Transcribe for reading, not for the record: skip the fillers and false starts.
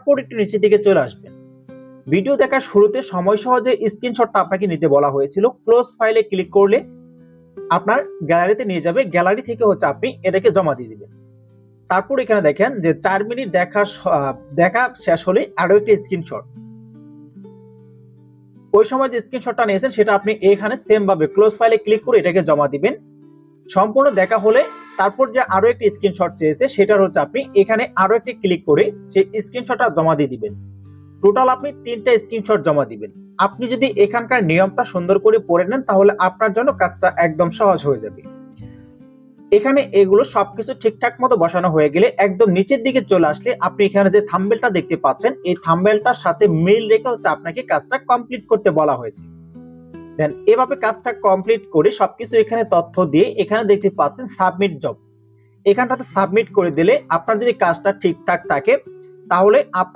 তারপর একটু নিচের দিকে চলে আসবেন। ভিডিও দেখার শুরুতে সময় সহজে স্ক্রিনশটটা আপনাকে নিতে বলা হয়েছিল। ক্লোজ ফাইলে ক্লিক করলে আপনার গ্যালারিতে নিয়ে যাবে। গ্যালারি থেকে আপনি এটাকে জমা দিয়ে দিবেন। তারপর এখানে দেখেন যে 4 মিনিট দেখা শেষ হলে আরো একটি স্ক্রিনশট, ওই সময় যে স্ক্রিনশটটা নিয়েছেন সেটা আপনি এখানে সেম ভাবে ক্লোজ ফাইলে ক্লিক করে এটাকে জমা দিবেন। সম্পূর্ণ দেখা হলে তারপর যে আরো একটি স্ক্রিনশট চেয়েছে সেটার আপনি এখানে আরো একটি ক্লিক করে সেই স্ক্রিনশটটা জমা দিয়ে দিবেন। টোটাল আপনি 3টা স্ক্রিনশট জমা দিবেন। আপনি যদি এখানকার নিয়মটা সুন্দর করে পড়ে নেন তাহলে আপনার জন্য কাজটা একদম সহজ হয়ে যাবে। এখানে এগুলো সবকিছু ঠিকঠাক মতো বসানো হয়ে গেলে একদম নিচের দিকে চলে আসলে আপনি এখানে যে থাম্বনেলটা দেখতে পাচ্ছেন এই থাম্বনেলটার সাথে মিল রেখে আপনাকে কাজটা কমপ্লিট করতে বলা হয়েছে। দেন এভাবে কাজটা কমপ্লিট করে সবকিছু এখানে তথ্য দিয়ে এখানে দেখতে পাচ্ছেন সাবমিট জব, এখানটাতে সাবমিট করে দিলে আপনার যদি কাজটা ঠিকঠাক থাকে তাহলে